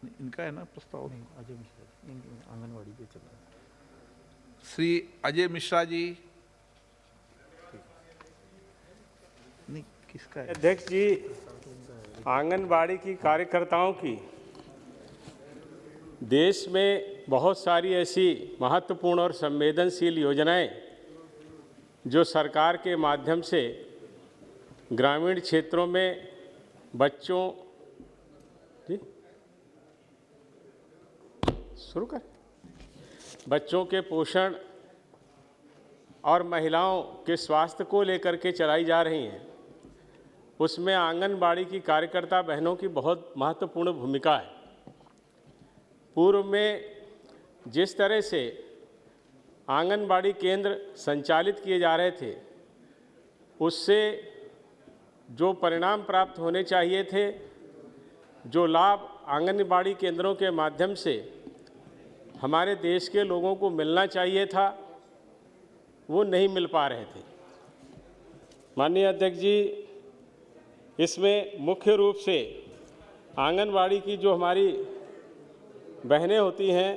इनका है ना प्रस्ताव? अजय मिश्रा आंगनवाड़ी पे चल रहा है। श्री अजय मिश्रा जी। नहीं, किसका है? अध्यक्ष जी, आंगनबाड़ी की कार्यकर्ताओं की देश में बहुत सारी ऐसी महत्वपूर्ण और संवेदनशील योजनाएं जो सरकार के माध्यम से ग्रामीण क्षेत्रों में बच्चों बच्चों के पोषण और महिलाओं के स्वास्थ्य को लेकर के चलाई जा रही हैं, उसमें आंगनबाड़ी की कार्यकर्ता बहनों की बहुत महत्वपूर्ण भूमिका है। पूर्व में जिस तरह से आंगनबाड़ी केंद्र संचालित किए जा रहे थे, उससे जो परिणाम प्राप्त होने चाहिए थे, जो लाभ आंगनबाड़ी केंद्रों के माध्यम से हमारे देश के लोगों को मिलना चाहिए था, वो नहीं मिल पा रहे थे। माननीय अध्यक्ष जी, इसमें मुख्य रूप से आंगनबाड़ी की जो हमारी बहनें होती हैं,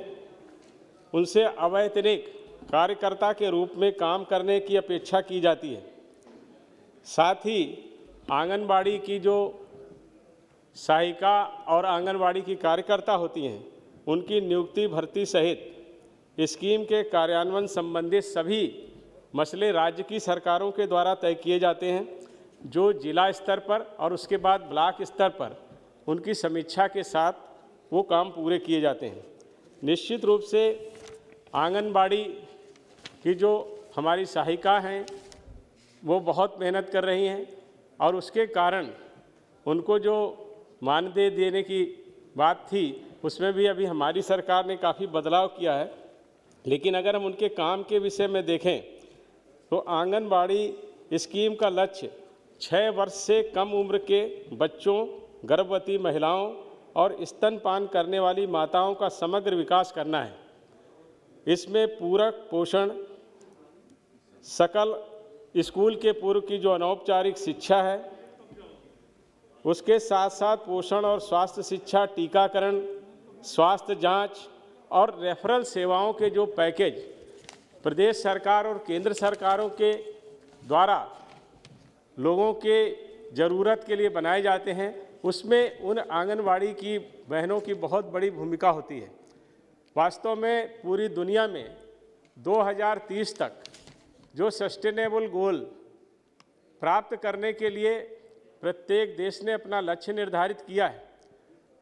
उनसे अवैतनिक कार्यकर्ता के रूप में काम करने की अपेक्षा की जाती है। साथ ही आंगनबाड़ी की जो सहायिका और आंगनबाड़ी की कार्यकर्ता होती हैं, उनकी नियुक्ति भर्ती सहित स्कीम के कार्यान्वयन संबंधित सभी मसले राज्य की सरकारों के द्वारा तय किए जाते हैं, जो जिला स्तर पर और उसके बाद ब्लॉक स्तर पर उनकी समीक्षा के साथ वो काम पूरे किए जाते हैं। निश्चित रूप से आंगनबाड़ी की जो हमारी सहायिका हैं, वो बहुत मेहनत कर रही हैं और उसके कारण उनको जो मानदेय देने की बात थी, उसमें भी अभी हमारी सरकार ने काफ़ी बदलाव किया है। लेकिन अगर हम उनके काम के विषय में देखें तो आंगनबाड़ी स्कीम का लक्ष्य 6 वर्ष से कम उम्र के बच्चों, गर्भवती महिलाओं और स्तनपान करने वाली माताओं का समग्र विकास करना है। इसमें पूरक पोषण, सकल स्कूल के पूर्व की जो अनौपचारिक शिक्षा है, उसके साथ साथ पोषण और स्वास्थ्य शिक्षा, टीकाकरण, स्वास्थ्य जांच और रेफरल सेवाओं के जो पैकेज प्रदेश सरकार और केंद्र सरकारों के द्वारा लोगों के ज़रूरत के लिए बनाए जाते हैं, उसमें उन आंगनवाड़ी की बहनों की बहुत बड़ी भूमिका होती है। वास्तव में पूरी दुनिया में 2030 तक जो सस्टेनेबल गोल प्राप्त करने के लिए प्रत्येक देश ने अपना लक्ष्य निर्धारित किया है,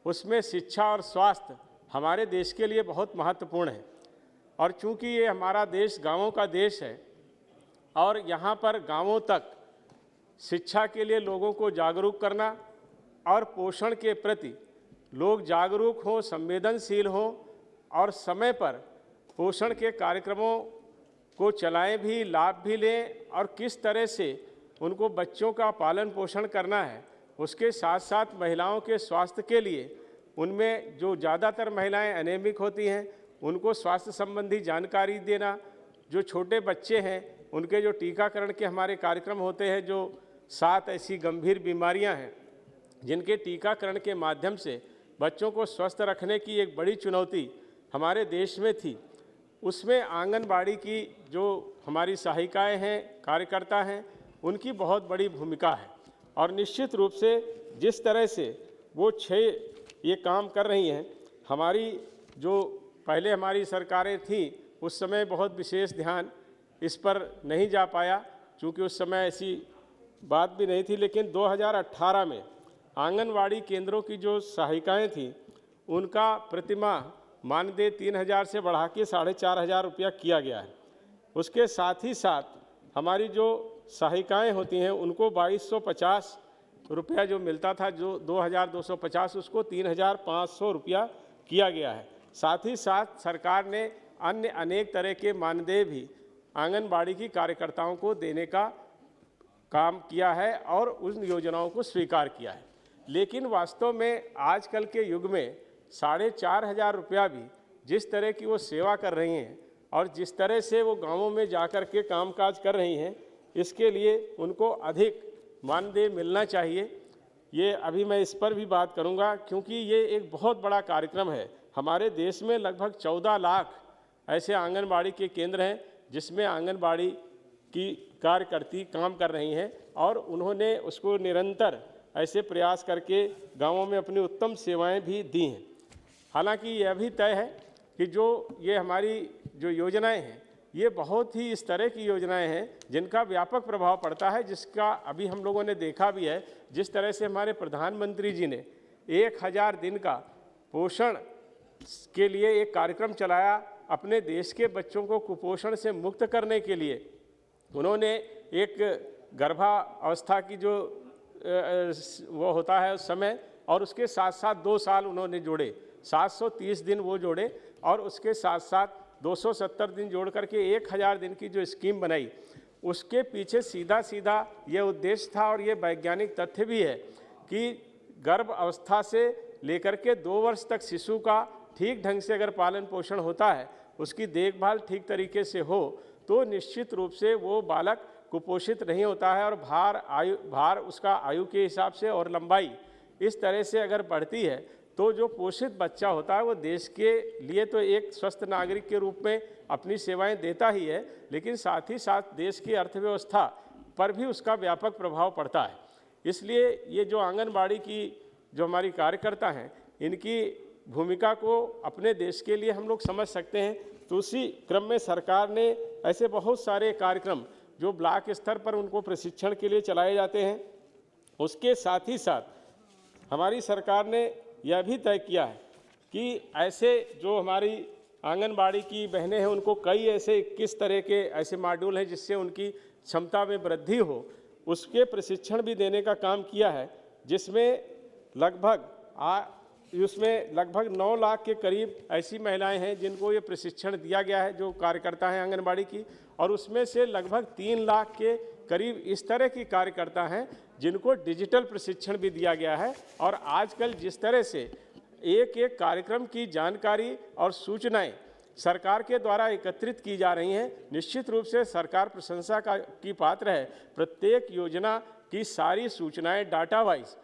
उसमें शिक्षा और स्वास्थ्य हमारे देश के लिए बहुत महत्वपूर्ण है। और चूंकि ये हमारा देश गांवों का देश है और यहाँ पर गांवों तक शिक्षा के लिए लोगों को जागरूक करना और पोषण के प्रति लोग जागरूक हों, संवेदनशील हों और समय पर पोषण के कार्यक्रमों को चलाएं भी, लाभ भी लें और किस तरह से उनको बच्चों का पालन पोषण करना है, उसके साथ साथ महिलाओं के स्वास्थ्य के लिए उनमें जो ज़्यादातर महिलाएं एनेमिक होती हैं, उनको स्वास्थ्य संबंधी जानकारी देना, जो छोटे बच्चे हैं उनके जो टीकाकरण के हमारे कार्यक्रम होते हैं, जो 7 ऐसी गंभीर बीमारियां हैं जिनके टीकाकरण के माध्यम से बच्चों को स्वस्थ रखने की एक बड़ी चुनौती हमारे देश में थी, उसमें आंगनबाड़ी की जो हमारी सहायिकाएँ हैं, कार्यकर्ता हैं, उनकी बहुत बड़ी भूमिका है। और निश्चित रूप से जिस तरह से वो 6 ये काम कर रही हैं, हमारी जो पहले हमारी सरकारें थीं उस समय बहुत विशेष ध्यान इस पर नहीं जा पाया, क्योंकि उस समय ऐसी बात भी नहीं थी। लेकिन 2018 में आंगनवाड़ी केंद्रों की जो सहायिकाएँ थीं, उनका प्रतिमाह मानदेय 3000 से बढ़ा के 4500 रुपया किया गया है। उसके साथ ही साथ हमारी जो सहायिकाएँ होती हैं, उनको 2250 रुपया जो मिलता था, जो 2250, उसको 3500 रुपया किया गया है। साथ ही साथ सरकार ने अन्य अनेक तरह के मानदेय भी आंगनबाड़ी की कार्यकर्ताओं को देने का काम किया है और उन योजनाओं को स्वीकार किया है। लेकिन वास्तव में आजकल के युग में 4500 रुपया भी जिस तरह की वो सेवा कर रही हैं और जिस तरह से वो गांवों में जाकर के कामकाज कर रही हैं, इसके लिए उनको अधिक मानदेय मिलना चाहिए। ये अभी मैं इस पर भी बात करूंगा, क्योंकि ये एक बहुत बड़ा कार्यक्रम है। हमारे देश में लगभग 14 लाख ऐसे आंगनबाड़ी के केंद्र हैं जिसमें आंगनबाड़ी की कार्यकर्ती काम कर रही हैं, और उन्होंने उसको निरंतर ऐसे प्रयास करके गांवों में अपनी उत्तम सेवाएं भी दी हैं। हालांकि यह भी तय है कि जो ये हमारी जो योजनाएं हैं, ये बहुत ही इस तरह की योजनाएं हैं जिनका व्यापक प्रभाव पड़ता है, जिसका अभी हम लोगों ने देखा भी है। जिस तरह से हमारे प्रधानमंत्री जी ने 1000 दिन का पोषण के लिए एक कार्यक्रम चलाया, अपने देश के बच्चों को कुपोषण से मुक्त करने के लिए उन्होंने एक गर्भावस्था की जो वो होता है उस समय, और उसके साथ साथ 2 साल उन्होंने जोड़े, 730 दिन वो जोड़े, और उसके साथ साथ 270 दिन जोड़ करके 1000 दिन की जो स्कीम बनाई, उसके पीछे सीधा सीधा ये उद्देश्य था, और ये वैज्ञानिक तथ्य भी है कि गर्भ अवस्था से लेकर के 2 वर्ष तक शिशु का ठीक ढंग से अगर पालन पोषण होता है, उसकी देखभाल ठीक तरीके से हो, तो निश्चित रूप से वो बालक कुपोषित नहीं होता है, और भार उसका आयु के हिसाब से और लंबाई इस तरह से अगर बढ़ती है, तो जो पोषित बच्चा होता है वो देश के लिए तो एक स्वस्थ नागरिक के रूप में अपनी सेवाएं देता ही है, लेकिन साथ ही साथ देश की अर्थव्यवस्था पर भी उसका व्यापक प्रभाव पड़ता है। इसलिए ये जो आंगनबाड़ी की जो हमारी कार्यकर्ता हैं, इनकी भूमिका को अपने देश के लिए हम लोग समझ सकते हैं। तो उसी क्रम में सरकार ने ऐसे बहुत सारे कार्यक्रम जो ब्लॉक स्तर पर उनको प्रशिक्षण के लिए चलाए जाते हैं, उसके साथ ही साथ हमारी सरकार ने यह भी तय किया है कि ऐसे जो हमारी आंगनबाड़ी की बहनें हैं, उनको कई ऐसे 21 तरह के ऐसे मॉड्यूल हैं जिससे उनकी क्षमता में वृद्धि हो, उसके प्रशिक्षण भी देने का काम किया है, जिसमें लगभग 9 लाख के करीब ऐसी महिलाएं हैं जिनको ये प्रशिक्षण दिया गया है, जो कार्यकर्ता हैं आंगनबाड़ी की, और उसमें से लगभग 3 लाख के करीब इस तरह की कार्यकर्ता हैं जिनको डिजिटल प्रशिक्षण भी दिया गया है। और आजकल जिस तरह से एक एक कार्यक्रम की जानकारी और सूचनाएं सरकार के द्वारा एकत्रित की जा रही हैं, निश्चित रूप से सरकार प्रशंसा की पात्र है। प्रत्येक योजना की सारी सूचनाएं डाटा वाइज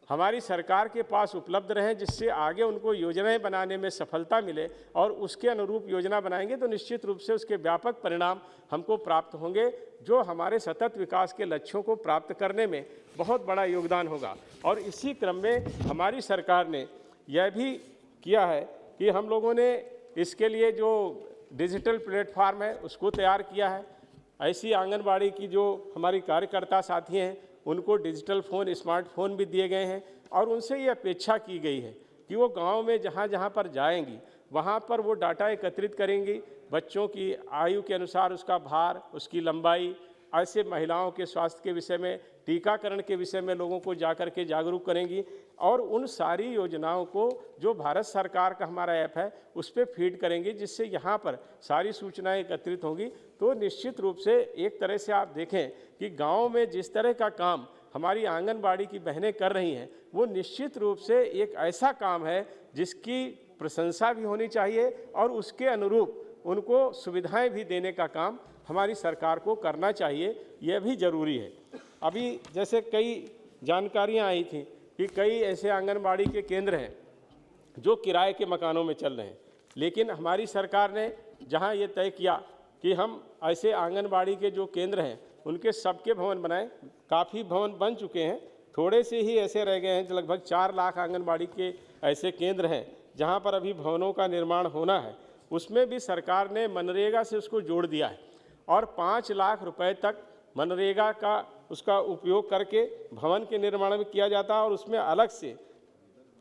हमारी सरकार के पास उपलब्ध रहें, जिससे आगे उनको योजनाएं बनाने में सफलता मिले, और उसके अनुरूप योजना बनाएंगे तो निश्चित रूप से उसके व्यापक परिणाम हमको प्राप्त होंगे, जो हमारे सतत विकास के लक्ष्यों को प्राप्त करने में बहुत बड़ा योगदान होगा। और इसी क्रम में हमारी सरकार ने यह भी किया है कि हम लोगों ने इसके लिए जो डिजिटल प्लेटफार्म है उसको तैयार किया है। ऐसी आंगनबाड़ी की जो हमारी कार्यकर्ता साथी हैं, उनको डिजिटल फ़ोन, स्मार्टफोन भी दिए गए हैं, और उनसे ये अपेक्षा की गई है कि वो गांव में जहाँ जहाँ पर जाएंगी वहाँ पर वो डाटा एकत्रित करेंगी, बच्चों की आयु के अनुसार उसका भार, उसकी लंबाई, ऐसे महिलाओं के स्वास्थ्य के विषय में, टीकाकरण के विषय में लोगों को जाकर के जागरूक करेंगी, और उन सारी योजनाओं को जो भारत सरकार का हमारा ऐप है उस पर फीड करेंगे, जिससे यहाँ पर सारी सूचनाएं एकत्रित होंगी। तो निश्चित रूप से एक तरह से आप देखें कि गांव में जिस तरह का काम हमारी आंगनबाड़ी की बहनें कर रही हैं, वो निश्चित रूप से एक ऐसा काम है जिसकी प्रशंसा भी होनी चाहिए, और उसके अनुरूप उनको सुविधाएं भी देने का काम हमारी सरकार को करना चाहिए, यह भी ज़रूरी है। अभी जैसे कई जानकारियां आई थी कि कई ऐसे आंगनबाड़ी के केंद्र हैं जो किराए के मकानों में चल रहे हैं, लेकिन हमारी सरकार ने जहां ये तय किया कि हम ऐसे आंगनबाड़ी के जो केंद्र हैं उनके सबके भवन बनाएं। काफ़ी भवन बन चुके हैं, थोड़े से ही ऐसे रह गए हैं। लगभग 4 लाख आंगनबाड़ी के ऐसे केंद्र हैं जहां पर अभी भवनों का निर्माण होना है। उसमें भी सरकार ने मनरेगा से उसको जोड़ दिया है, और 5 लाख रुपए तक मनरेगा का उसका उपयोग करके भवन के निर्माण में किया जाता है। और उसमें अलग से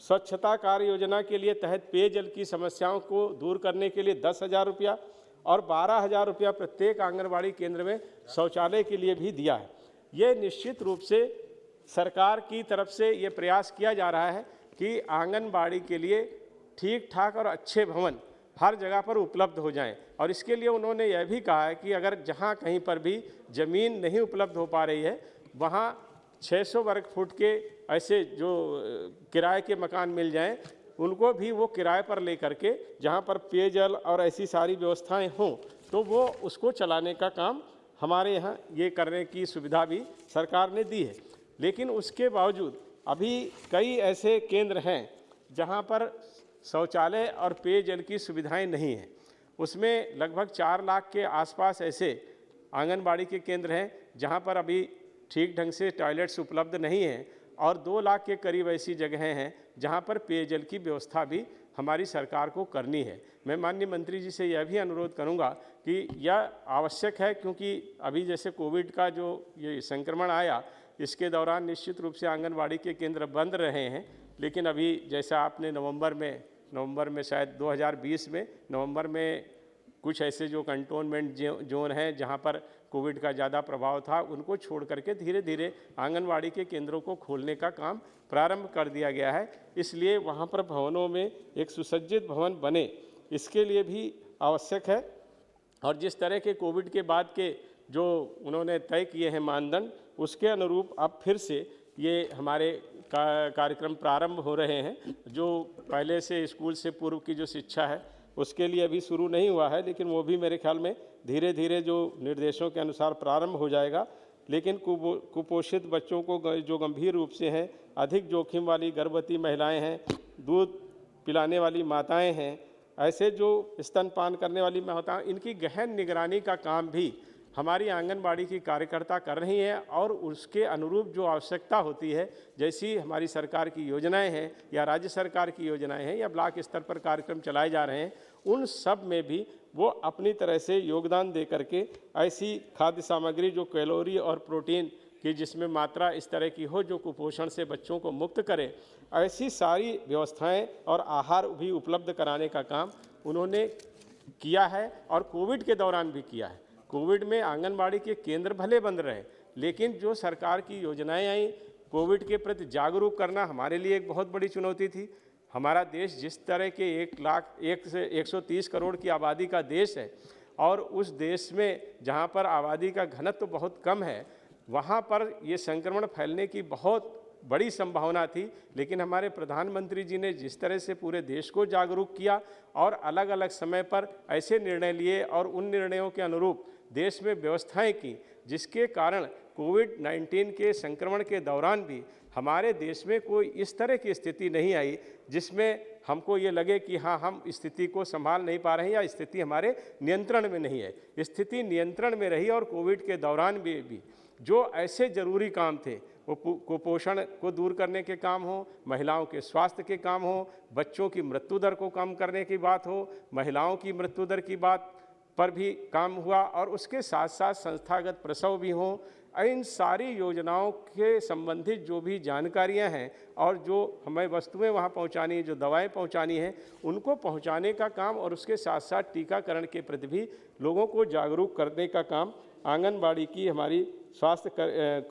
स्वच्छता कार्य योजना के लिए तहत पेयजल की समस्याओं को दूर करने के लिए 10,000 रुपया और 12,000 रुपया प्रत्येक आंगनबाड़ी केंद्र में शौचालय के लिए भी दिया है। ये निश्चित रूप से सरकार की तरफ से ये प्रयास किया जा रहा है कि आंगनबाड़ी के लिए ठीक ठाक और अच्छे भवन हर जगह पर उपलब्ध हो जाएं। और इसके लिए उन्होंने यह भी कहा है कि अगर जहां कहीं पर भी ज़मीन नहीं उपलब्ध हो पा रही है, वहां 600 वर्ग फुट के ऐसे जो किराए के मकान मिल जाएं, उनको भी वो किराए पर लेकर के, जहां पर पेयजल और ऐसी सारी व्यवस्थाएं हों, तो वो उसको चलाने का काम हमारे यहाँ ये करने की सुविधा भी सरकार ने दी है। लेकिन उसके बावजूद अभी कई ऐसे केंद्र हैं जहां पर शौचालय और पेयजल की सुविधाएं नहीं हैं। उसमें लगभग 4 लाख के आसपास ऐसे आंगनबाड़ी के केंद्र हैं जहां पर अभी ठीक ढंग से टॉयलेट्स उपलब्ध नहीं हैं, और 2 लाख के करीब ऐसी जगहें हैं जहां पर पेयजल की व्यवस्था भी हमारी सरकार को करनी है। मैं माननीय मंत्री जी से यह भी अनुरोध करूंगा कि यह आवश्यक है, क्योंकि अभी जैसे कोविड का जो ये संक्रमण आया, इसके दौरान निश्चित रूप से आंगनबाड़ी के केंद्र बंद रहे हैं। लेकिन अभी जैसा आपने नवंबर में शायद 2020 में नवंबर में कुछ ऐसे जो कंटोनमेंट जोन हैं जहां पर कोविड का ज़्यादा प्रभाव था, उनको छोड़ करके धीरे धीरे आंगनवाड़ी के केंद्रों को खोलने का काम प्रारंभ कर दिया गया है। इसलिए वहां पर भवनों में एक सुसज्जित भवन बने, इसके लिए भी आवश्यक है। और जिस तरह के कोविड के बाद के जो उन्होंने तय किए हैं मानदंड, उसके अनुरूप अब फिर से ये हमारे कार्यक्रम प्रारंभ हो रहे हैं। जो पहले से स्कूल से पूर्व की जो शिक्षा है उसके लिए अभी शुरू नहीं हुआ है, लेकिन वो भी मेरे ख्याल में धीरे धीरे जो निर्देशों के अनुसार प्रारंभ हो जाएगा। लेकिन कुपोषित बच्चों को जो गंभीर रूप से हैं, अधिक जोखिम वाली गर्भवती महिलाएं हैं, दूध पिलाने वाली माताएं हैं, ऐसे जो स्तनपान करने वाली माताएं, इनकी गहन निगरानी का काम भी हमारी आंगनबाड़ी की कार्यकर्ता कर रही हैं। और उसके अनुरूप जो आवश्यकता होती है, जैसी हमारी सरकार की योजनाएं हैं या राज्य सरकार की योजनाएं हैं या ब्लॉक स्तर पर कार्यक्रम चलाए जा रहे हैं, उन सब में भी वो अपनी तरह से योगदान दे करके ऐसी खाद्य सामग्री जो कैलोरी और प्रोटीन की जिसमें मात्रा इस तरह की हो जो कुपोषण से बच्चों को मुक्त करे, ऐसी सारी व्यवस्थाएं और आहार भी उपलब्ध कराने का काम उन्होंने किया है और कोविड के दौरान भी किया है। कोविड में आंगनबाड़ी के केंद्र भले बंद रहे, लेकिन जो सरकार की योजनाएं आई, कोविड के प्रति जागरूक करना हमारे लिए एक बहुत बड़ी चुनौती थी। हमारा देश जिस तरह के 130 करोड़ की आबादी का देश है, और उस देश में जहां पर आबादी का घनत्व बहुत कम है, वहां पर ये संक्रमण फैलने की बहुत बड़ी संभावना थी। लेकिन हमारे प्रधानमंत्री जी ने जिस तरह से पूरे देश को जागरूक किया और अलग अलग समय पर ऐसे निर्णय लिए और उन निर्णयों के अनुरूप देश में व्यवस्थाएं की, जिसके कारण कोविड-19 के संक्रमण के दौरान भी हमारे देश में कोई इस तरह की स्थिति नहीं आई जिसमें हमको ये लगे कि हाँ, हम स्थिति को संभाल नहीं पा रहे हैं या स्थिति हमारे नियंत्रण में नहीं है। स्थिति नियंत्रण में रही और कोविड के दौरान भी जो ऐसे ज़रूरी काम थे, वो कुपोषण को दूर करने के काम हो, महिलाओं के स्वास्थ्य के काम हो, बच्चों की मृत्यु दर को कम करने की बात हो, महिलाओं की मृत्यु दर की बात पर भी काम हुआ, और उसके साथ साथ संस्थागत प्रसव भी हों। इन सारी योजनाओं के संबंधित जो भी जानकारियां हैं और जो हमें वस्तुएं वहां पहुंचानी है, जो दवाएं पहुंचानी हैं, उनको पहुंचाने का काम और उसके साथ साथ टीकाकरण के प्रति भी लोगों को जागरूक करने का काम आंगनबाड़ी की हमारी स्वास्थ्य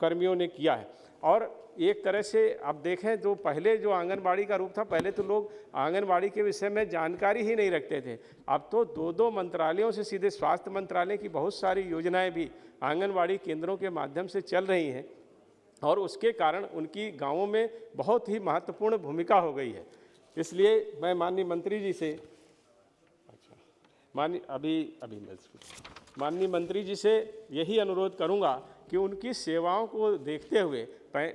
कर्मियों ने किया है। और एक तरह से अब देखें, जो पहले जो आंगनबाड़ी का रूप था, पहले तो लोग आंगनबाड़ी के विषय में जानकारी ही नहीं रखते थे। अब तो 2 मंत्रालयों से सीधे स्वास्थ्य मंत्रालय की बहुत सारी योजनाएं भी आंगनबाड़ी केंद्रों के माध्यम से चल रही हैं, और उसके कारण उनकी गांवों में बहुत ही महत्वपूर्ण भूमिका हो गई है। इसलिए मैं माननीय मंत्री जी से माननीय मंत्री जी से यही अनुरोध करूंगा कि उनकी सेवाओं को देखते हुए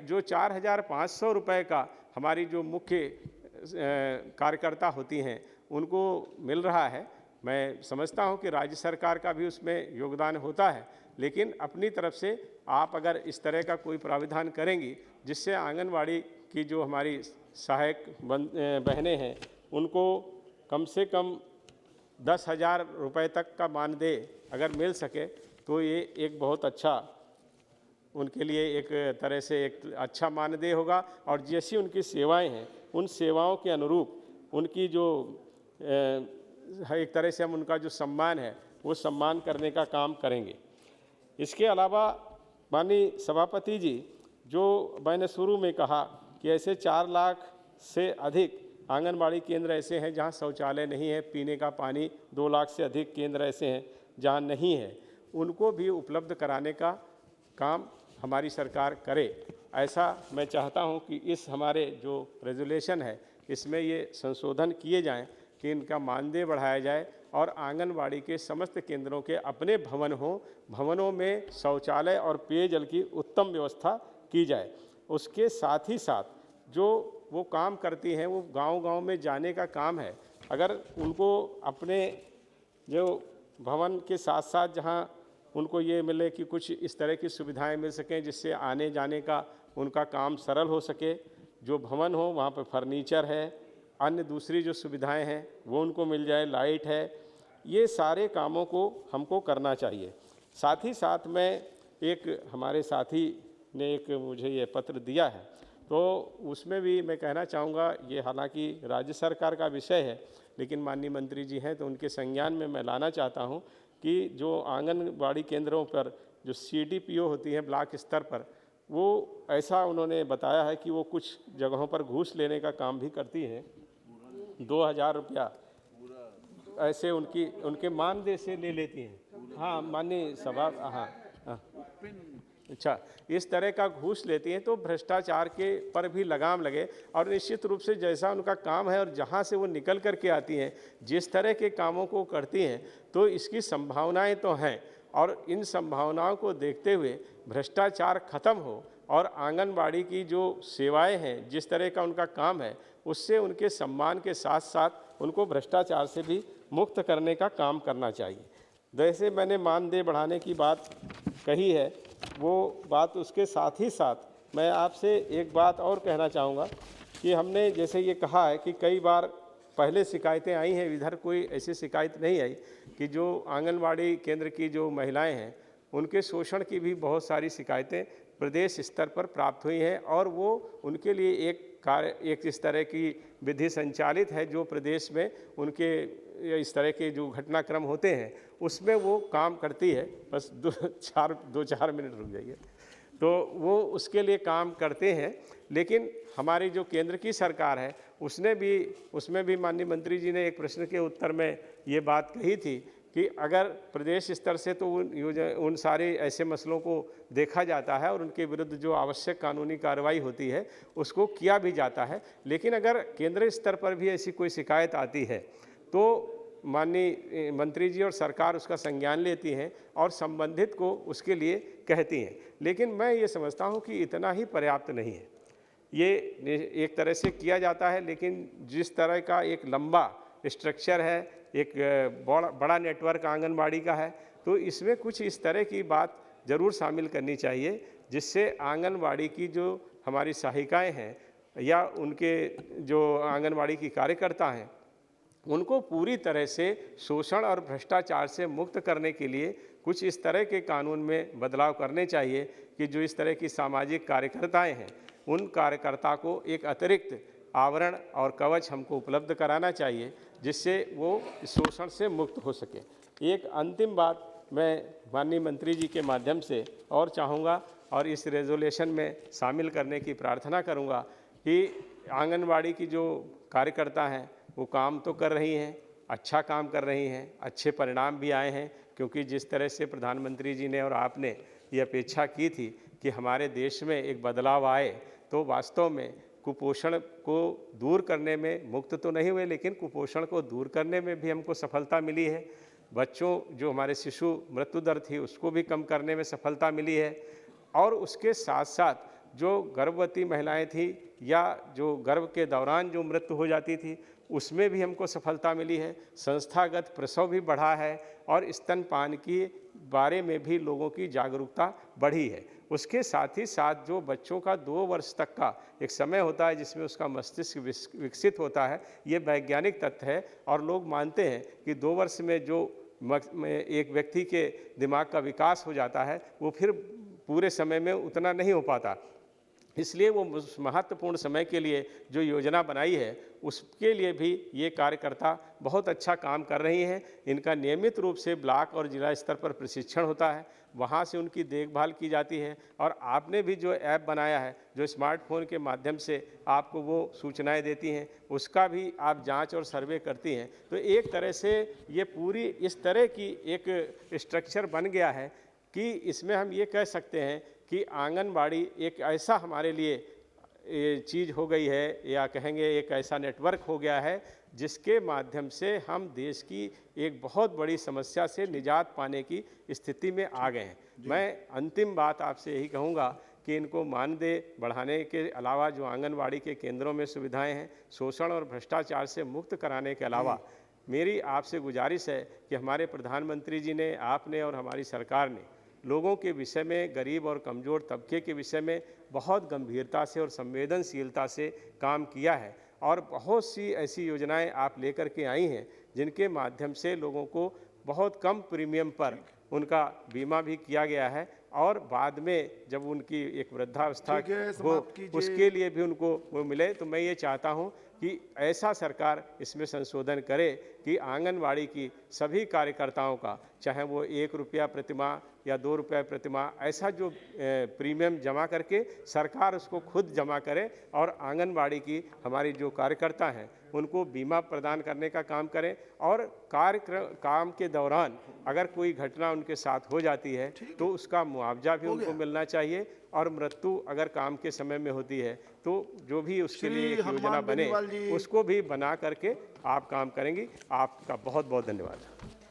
जो 4,500 रुपये का हमारी जो मुख्य कार्यकर्ता होती हैं उनको मिल रहा है, मैं समझता हूं कि राज्य सरकार का भी उसमें योगदान होता है, लेकिन अपनी तरफ से आप अगर इस तरह का कोई प्राविधान करेंगी जिससे आंगनवाड़ी की जो हमारी सहायक बहनें हैं उनको कम से कम 10,000 रुपये तक का मानदेय अगर मिल सके, तो ये एक बहुत अच्छा उनके लिए एक तरह से एक अच्छा मानदेय होगा। और जैसी उनकी सेवाएं हैं, उन सेवाओं के अनुरूप उनकी जो एक तरह से हम उनका जो सम्मान है वो सम्मान करने का काम करेंगे। इसके अलावा माननीय सभापति जी, जो मैंने शुरू में कहा कि ऐसे 4 लाख से अधिक आंगनबाड़ी केंद्र ऐसे हैं जहां शौचालय नहीं है, पीने का पानी 2 लाख से अधिक केंद्र ऐसे हैं जहां नहीं है, उनको भी उपलब्ध कराने का काम हमारी सरकार करे। ऐसा मैं चाहता हूं कि इस हमारे जो रेजुलेशन है इसमें ये संशोधन किए जाएं कि इनका मानदेय बढ़ाया जाए और आंगनबाड़ी के समस्त केंद्रों के अपने भवन हों, भवनों में शौचालय और पेयजल की उत्तम व्यवस्था की जाए। उसके साथ ही साथ जो वो काम करती हैं, वो गांव-गांव में जाने का काम है। अगर उनको अपने जो भवन के साथ-साथ जहां उनको ये मिले कि कुछ इस तरह की सुविधाएं मिल सकें जिससे आने जाने का उनका काम सरल हो सके, जो भवन हो वहाँ पर फर्नीचर है, अन्य दूसरी जो सुविधाएं हैं वो उनको मिल जाए, लाइट है, ये सारे कामों को हमको करना चाहिए। साथ ही साथ में एक हमारे साथी ने एक मुझे ये पत्र दिया है, तो उसमें भी मैं कहना चाहूँगा, ये हालांकि राज्य सरकार का विषय है, लेकिन माननीय मंत्री जी हैं तो उनके संज्ञान में मैं लाना चाहता हूँ कि जो आंगनबाड़ी केंद्रों पर जो CDPO होती हैं ब्लॉक स्तर पर, वो ऐसा उन्होंने बताया है कि वो कुछ जगहों पर घूस लेने का काम भी करती हैं। 2000 रुपया ऐसे उनके मानदेय से ले लेती हैं। हाँ, माननीय सभा, हाँ, अच्छा, इस तरह का घूस लेती हैं, तो भ्रष्टाचार के पर भी लगाम लगे और निश्चित रूप से जैसा उनका काम है और जहाँ से वो निकल कर के आती हैं, जिस तरह के कामों को करती हैं, तो इसकी संभावनाएं तो हैं और इन संभावनाओं को देखते हुए भ्रष्टाचार खत्म हो और आंगनबाड़ी की जो सेवाएं हैं, जिस तरह का उनका काम है, उससे उनके सम्मान के साथ साथ उनको भ्रष्टाचार से भी मुक्त करने का काम करना चाहिए। जैसे मैंने मानदेय बढ़ाने की बात कही है, वो बात उसके साथ ही साथ मैं आपसे एक बात और कहना चाहूँगा कि हमने जैसे ये कहा है कि कई बार पहले शिकायतें आई हैं, इधर कोई ऐसी शिकायत नहीं आई कि जो आंगनबाड़ी केंद्र की जो महिलाएं हैं उनके शोषण की भी बहुत सारी शिकायतें प्रदेश स्तर पर प्राप्त हुई हैं और वो उनके लिए एक इस तरह की विधि संचालित है जो प्रदेश में उनके इस तरह के जो घटनाक्रम होते हैं उसमें वो काम करती है। बस दो चार मिनट रुक जाइए। तो वो उसके लिए काम करते हैं, लेकिन हमारी जो केंद्र की सरकार है उसमें भी माननीय मंत्री जी ने एक प्रश्न के उत्तर में ये बात कही थी कि अगर प्रदेश स्तर से तो उन सारे ऐसे मसलों को देखा जाता है और उनके विरुद्ध जो आवश्यक कानूनी कार्रवाई होती है उसको किया भी जाता है, लेकिन अगर केंद्र स्तर पर भी ऐसी कोई शिकायत आती है तो माननीय मंत्री जी और सरकार उसका संज्ञान लेती हैं और संबंधित को उसके लिए कहती हैं। लेकिन मैं ये समझता हूँ कि इतना ही पर्याप्त नहीं है। ये एक तरह से किया जाता है, लेकिन जिस तरह का एक लंबा स्ट्रक्चर है, एक बड़ा नेटवर्क आंगनबाड़ी का है, तो इसमें कुछ इस तरह की बात ज़रूर शामिल करनी चाहिए जिससे आंगनबाड़ी की जो हमारी सहायिकाएँ हैं या उनके जो आंगनबाड़ी की कार्यकर्ता हैं उनको पूरी तरह से शोषण और भ्रष्टाचार से मुक्त करने के लिए कुछ इस तरह के कानून में बदलाव करने चाहिए कि जो इस तरह की सामाजिक कार्यकर्ताएं हैं उन कार्यकर्ता को एक अतिरिक्त आवरण और कवच हमको उपलब्ध कराना चाहिए जिससे वो शोषण से मुक्त हो सके। एक अंतिम बात मैं माननीय मंत्री जी के माध्यम से और चाहूँगा और इस रेजोल्यूशन में शामिल करने की प्रार्थना करूँगा कि आंगनबाड़ी की जो कार्यकर्ता हैं वो काम तो कर रही हैं, अच्छा काम कर रही हैं, अच्छे परिणाम भी आए हैं, क्योंकि जिस तरह से प्रधानमंत्री जी ने और आपने ये अपेक्षा की थी कि हमारे देश में एक बदलाव आए, तो वास्तव में कुपोषण को दूर करने में मुक्त तो नहीं हुए, लेकिन कुपोषण को दूर करने में भी हमको सफलता मिली है। बच्चों जो हमारे शिशु मृत्यु दर थी उसको भी कम करने में सफलता मिली है और उसके साथ साथ जो गर्भवती महिलाएं थी या जो गर्भ के दौरान जो मृत्यु हो जाती थी उसमें भी हमको सफलता मिली है। संस्थागत प्रसव भी बढ़ा है और स्तनपान के बारे में भी लोगों की जागरूकता बढ़ी है। उसके साथ ही साथ जो बच्चों का 2 वर्ष तक का एक समय होता है जिसमें उसका मस्तिष्क विकसित होता है, ये वैज्ञानिक तथ्य है और लोग मानते हैं कि 2 वर्ष में जो एक व्यक्ति के दिमाग का विकास हो जाता है वो फिर पूरे समय में उतना नहीं हो पाता। इसलिए वो महत्वपूर्ण समय के लिए जो योजना बनाई है उसके लिए भी ये कार्यकर्ता बहुत अच्छा काम कर रही हैं। इनका नियमित रूप से ब्लॉक और जिला स्तर पर प्रशिक्षण होता है, वहाँ से उनकी देखभाल की जाती है और आपने भी जो ऐप बनाया है जो स्मार्टफोन के माध्यम से आपको वो सूचनाएं देती हैं उसका भी आप जांच और सर्वे करती हैं। तो एक तरह से ये पूरी इस तरह की एक स्ट्रक्चर बन गया है कि इसमें हम ये कह सकते हैं कि आंगनबाड़ी एक ऐसा हमारे लिए चीज़ हो गई है या कहेंगे एक ऐसा नेटवर्क हो गया है जिसके माध्यम से हम देश की एक बहुत बड़ी समस्या से निजात पाने की स्थिति में आ गए हैं। मैं अंतिम बात आपसे यही कहूँगा कि इनको मानदेय बढ़ाने के अलावा जो आंगनवाड़ी के केंद्रों में सुविधाएं हैं, शोषण और भ्रष्टाचार से मुक्त कराने के अलावा मेरी आपसे गुजारिश है कि हमारे प्रधानमंत्री जी ने, आपने और हमारी सरकार ने लोगों के विषय में, गरीब और कमज़ोर तबके के विषय में बहुत गंभीरता से और संवेदनशीलता से काम किया है और बहुत सी ऐसी योजनाएं आप लेकर के आई हैं जिनके माध्यम से लोगों को बहुत कम प्रीमियम पर उनका बीमा भी किया गया है और बाद में जब उनकी एक वृद्धावस्था हो उसके लिए भी उनको वो मिले। तो मैं ये चाहता हूँ कि ऐसा सरकार इसमें संशोधन करे कि आंगनवाड़ी की सभी कार्यकर्ताओं का, चाहे वो 1 रुपया प्रतिमाह या 2 रुपये प्रतिमाह, ऐसा जो प्रीमियम जमा करके सरकार उसको खुद जमा करे और आंगनवाड़ी की हमारी जो कार्यकर्ता हैं उनको बीमा प्रदान करने का काम करें और काम के दौरान अगर कोई घटना उनके साथ हो जाती है तो उसका मुआवजा भी उनको मिलना चाहिए और मृत्यु अगर काम के समय में होती है तो जो भी उसके लिए एक योजना बने उसको भी बना करके आप काम करेंगी। आपका बहुत बहुत धन्यवाद।